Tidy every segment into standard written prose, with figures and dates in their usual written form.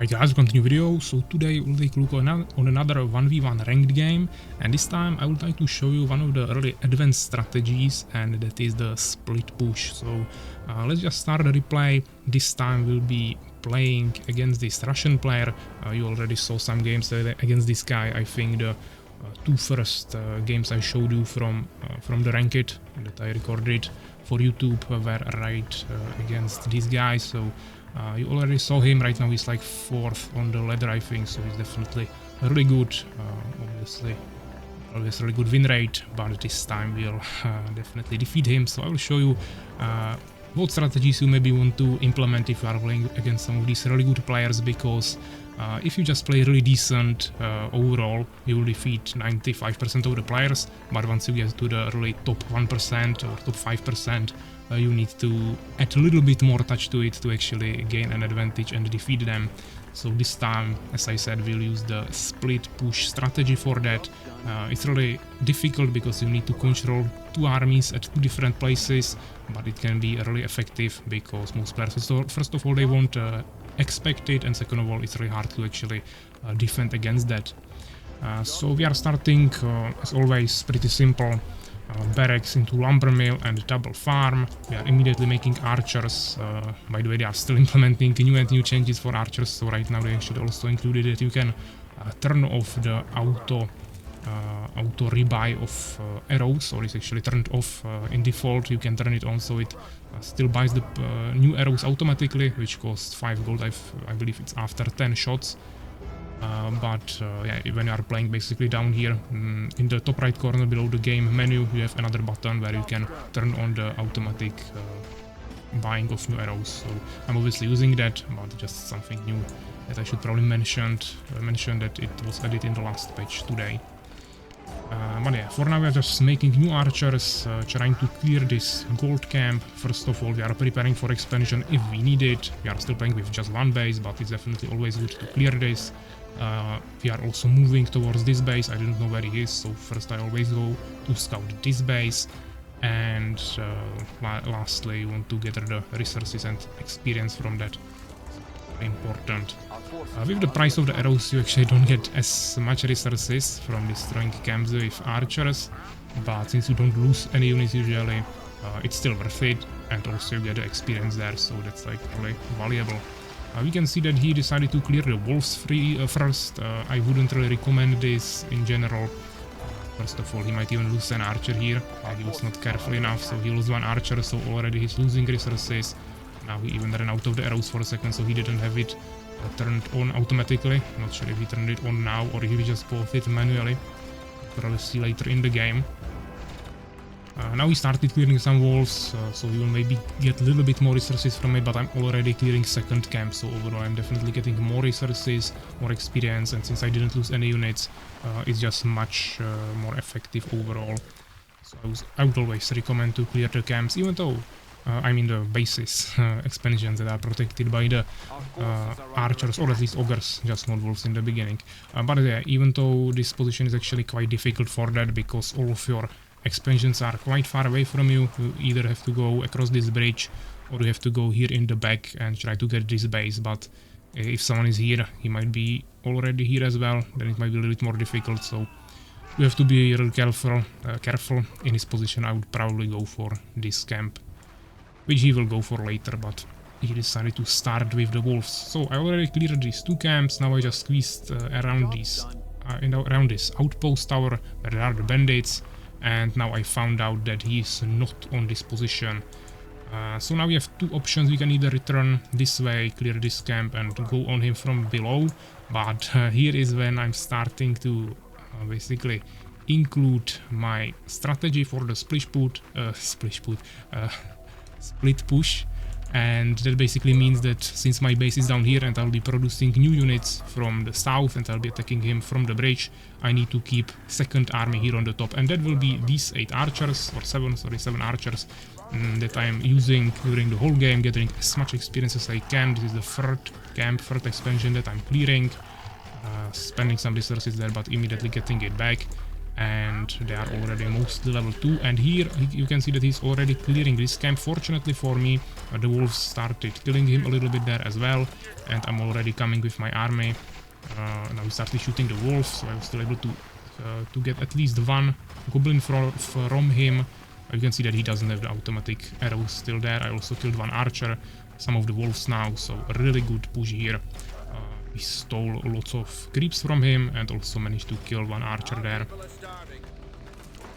Hi guys, continue video. So today we'll take a look on another 1v1 ranked game, and this time I would like to show you one of the early advanced strategies, and that is the split push. So let's just start the replay. This time we'll be playing against this Russian player. You already saw some games against this guy. I think the two first games I showed you from the ranked that I recorded for YouTube were right against this guy. So you already saw him. Right now he's like 4th on the ladder, I think, so he's definitely really good. Obviously always really good win rate, but this time we'll definitely defeat him. So I will show you what strategies you maybe want to implement if you are playing against some of these really good players, because if you just play really decent overall, you will defeat 95% of the players, but once you get to the really top 1% or top 5%, you need to add a little bit more touch to it to actually gain an advantage and defeat them. So this time, as I said, we'll use the split push strategy for that. It's really difficult because you need to control two armies at two different places, but it can be really effective because most players, first of all, they won't expect it, and second of all, it's really hard to actually defend against that. So we are starting, as always, pretty simple. Barracks into lumber mill and double farm. We are immediately making archers. By the way, they are still implementing new changes for archers, so right now they actually also included that you can turn off the auto rebuy of arrows, or it's actually turned off in default. You can turn it on so it still buys the new arrows automatically, which costs 5 gold. I believe it's after 10 shots. Yeah, when you are playing basically down here in the top right corner below the game menu, you have another button where you can turn on the automatic buying of new arrows. So I'm obviously using that, but just something new that I should probably mention that it was added in the last patch today. But yeah, for now we are just making new archers, trying to clear this gold camp. First of all, we are preparing for expansion if we need it. We are still playing with just one base, but it's definitely always good to clear this. We are also moving towards this base. I didn't know where he is, so first I always go to scout this base. And lastly, you want to gather the resources and experience from that. Important. With the price of the arrows, you actually don't get as much resources from destroying camps with archers, but since you don't lose any units usually, it's still worth it, and also you get the experience there, so that's like really valuable. We can see that he decided to clear the wolves first. I wouldn't really recommend this in general. First of all, he might even lose an archer here. He was not careful enough, so he lost one archer, so already he's losing resources. Now he even ran out of the arrows for a second, so he didn't have it turned on automatically. Not sure if he turned it on now or if he just bought it manually. Probably see later in the game. Now he started clearing some walls, so he will maybe get a little bit more resources from it, but I'm already clearing second camp, so overall I'm definitely getting more resources, more experience, and since I didn't lose any units, it's just much more effective overall. So I would always recommend to clear the camps, even though I mean the bases, expansions that are protected by the archers, or at least ogres, just not wolves in the beginning. But yeah, even though this position is actually quite difficult for that, because all of your expansions are quite far away from you. You either have to go across this bridge, or you have to go here in the back and try to get this base. But if someone is here, he might be already here as well, then it might be a little bit more difficult, so you have to be really careful. In this position I would probably go for this camp, which he will go for later, but he decided to start with the wolves. So I already cleared these two camps. Now I just squeezed around this outpost tower where there are the bandits, and now I found out that he is not on this position. So now we have two options. We can either return this way, clear this camp, and go on him from below, but here is when I'm starting to basically include my strategy for the split push, and that basically means that since my base is down here and I'll be producing new units from the south and I'll be attacking him from the bridge, I need to keep second army here on the top, and that will be these 8 archers, or 7 archers that I am using during the whole game, getting as much experience as I can. This is the third expansion that I'm clearing, spending some resources there but immediately getting it back. and they are already mostly level 2. And here you can see that he's already clearing this camp. Fortunately for me, the wolves started killing him a little bit there as well, and I'm already coming with my army. Now we started shooting the wolves, so I was still able to get at least one goblin from him. You can see that he doesn't have the automatic arrows still there. I also killed one archer, some of the wolves now, so a really good push here. We stole lots of creeps from him and also managed to kill one archer there.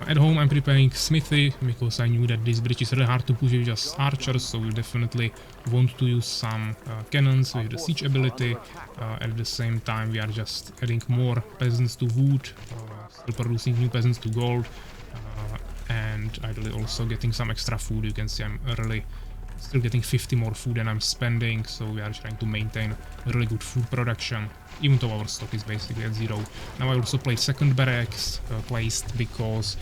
At home I'm preparing smithy because I knew that this bridge is really hard to push with just archers, so we definitely want to use some cannons with the siege ability. At the same time we are just adding more peasants to wood, still producing new peasants to gold, and ideally also getting some extra food. You can see I'm really still getting 50 more food than I'm spending, so we are trying to maintain a really good food production, even though our stock is basically at 0. Now I also placed second barracks placed because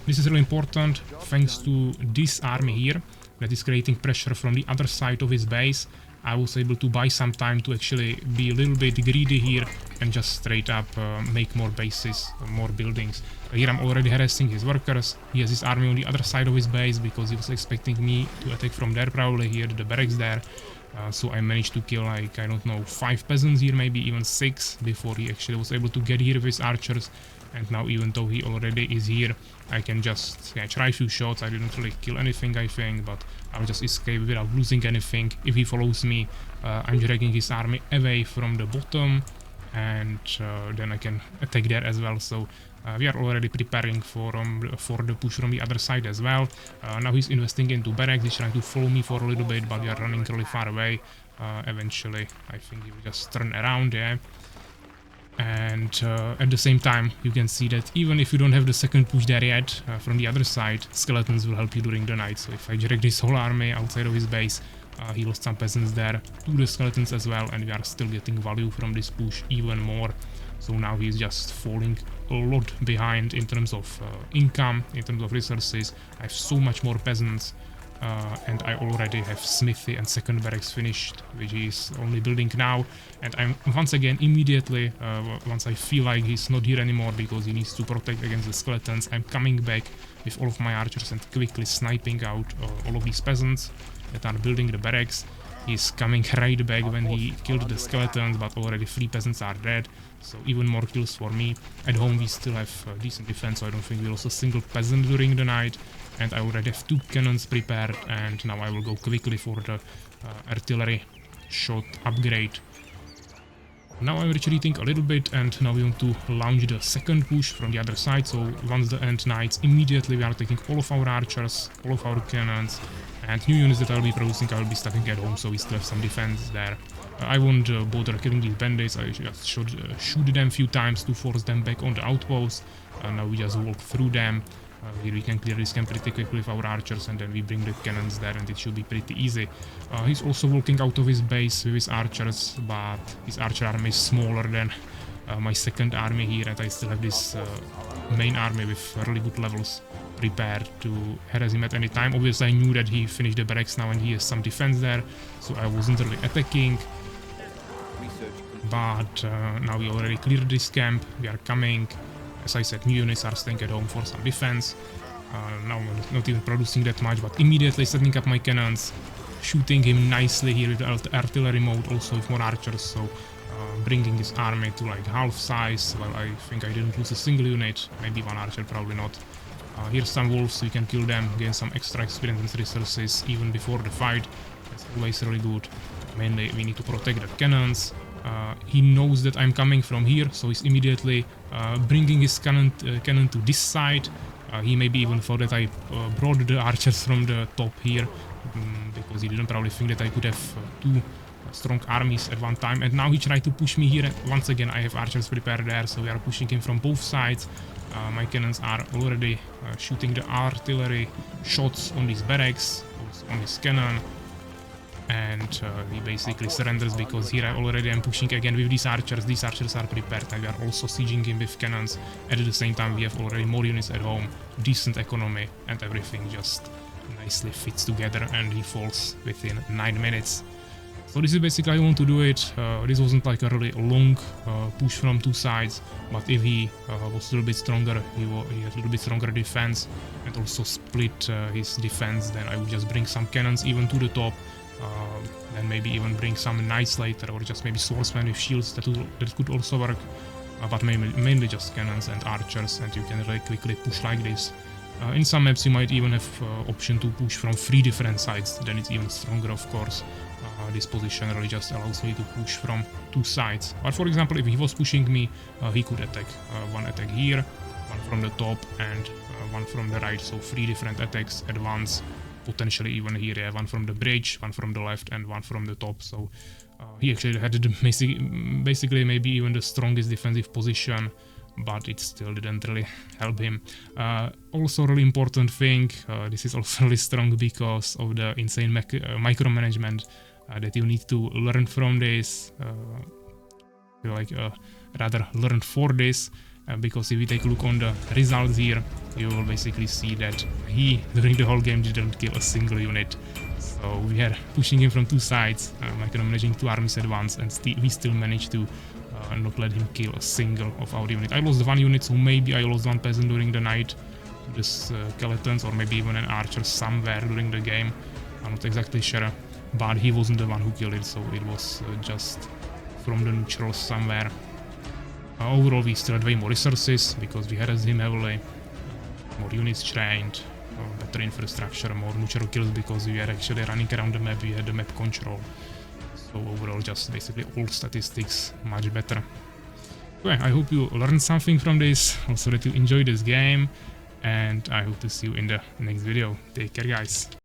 this is really important. Thanks to this army here that is creating pressure from the other side of his base, I was able to buy some time to actually be a little bit greedy here and just straight up make more bases, more buildings. Here I'm already harassing his workers. He has his army on the other side of his base because he was expecting me to attack from there probably, here the barracks there. So I managed to kill like, I don't know, 5 peasants here, maybe even 6, before he actually was able to get here with his archers. And now even though he already is here, I can just try a few shots. I didn't really kill anything, I think, but I'll just escape without losing anything. If he follows me, I'm dragging his army away from the bottom, and then I can attack there as well. So we are already preparing for the push from the other side as well. Now he's investing into barracks. He's trying to follow me for a little bit, but we are running really far away. Eventually, I think he will just turn around, yeah. And at the same time, you can see that even if you don't have the second push there yet, from the other side, skeletons will help you during the night. So if I drag this whole army outside of his base, he lost some peasants there to the skeletons as well, and we are still getting value from this push even more. So now he's just falling a lot behind in terms of income, in terms of resources. I have so much more peasants. And I already have smithy and second barracks finished, which is only building now. And I'm once again immediately, once I feel like he's not here anymore because he needs to protect against the skeletons, I'm coming back with all of my archers and quickly sniping out all of these peasants that are building the barracks. He's coming right back when he killed the skeletons, but already 3 peasants are dead, so even more kills for me. At home we still have decent defense, so I don't think we lost a single peasant during the night. And I already have 2 cannons prepared, and now I will go quickly for the artillery shot upgrade. Now I'm retreating a little bit, and now we want to launch the second push from the other side. So once the end nights, immediately we are taking all of our archers, all of our cannons, and new units that I'll be producing I will be stacking at home, so we still have some defense there. I won't bother killing these bandits. I just should shoot them a few times to force them back on the outpost. Now we just walk through them. Here we can clear this camp pretty quickly with our archers, and then we bring the cannons there, and it should be pretty easy. He's also walking out of his base with his archers, but his archer army is smaller than my second army here, and I still have this main army with really good levels prepared to harass him at any time. Obviously I knew that he finished the barracks now and he has some defense there, so I wasn't really attacking. But now we already cleared this camp, we are coming. As I said, new units are staying at home for some defense. Now I'm not even producing that much, but immediately setting up my cannons, shooting him nicely here with the artillery mode, also with more archers, so bringing his army to like half size. Well, I think I didn't lose a single unit, maybe one archer, probably not. Here's some wolves, so we can kill them, gain some extra experience and resources even before the fight. That's always really good. Mainly we need to protect the cannons. He knows that I'm coming from here, so he's immediately bringing his cannon to this side. He maybe even thought that I brought the archers from the top here, because he didn't probably think that I could have 2 strong armies at one time. And now he tried to push me here, and once again I have archers prepared there, so we are pushing him from both sides. My cannons are already shooting the artillery shots on these barracks, also on his cannon. And he basically surrenders because here I already am pushing again with these archers. These archers are prepared, and we are also sieging him with cannons. At the same time we have already more units at home, decent economy, and everything just nicely fits together, and he falls within 9 minutes. So this is basically how I want to do it. This wasn't like a really long push from two sides, but if he was a little bit stronger, he had a little bit stronger defense and also split his defense, then I would just bring some cannons even to the top, then maybe even bring some knights later, or just maybe swordsmen with shields, that could also work, but mainly just cannons and archers, and you can really quickly push like this. In some maps you might even have option to push from 3 different sides, then it's even stronger, of course. This position really just allows me to push from 2 sides. But for example, if he was pushing me, he could attack. One attack here, one from the top, and one from the right, so 3 different attacks at once. Potentially even here, yeah, one from the bridge, one from the left, and one from the top. So he actually had basically maybe even the strongest defensive position, but it still didn't really help him. Also really important thing, this is also really strong because of the insane micromanagement that you need to learn from this, rather learn for this, because if you take a look on the results here, you will basically see that he, during the whole game, didn't kill a single unit. So we are pushing him from 2 sides, micromanaging 2 armies at once, and we still managed to not let him kill a single of our unit. I lost 1 unit, so maybe I lost 1 peasant during the night to the skeletons, or maybe even an archer somewhere during the game. I'm not exactly sure, but he wasn't the one who killed it, so it was just from the neutrals somewhere. Overall, we still had way more resources because we harassed him heavily, more units trained, better infrastructure, more neutral kills because we are actually running around the map, we had the map control. So overall, just basically all statistics much better. So yeah, I hope you learned something from this, also that you enjoyed this game, and I hope to see you in the next video. Take care, guys.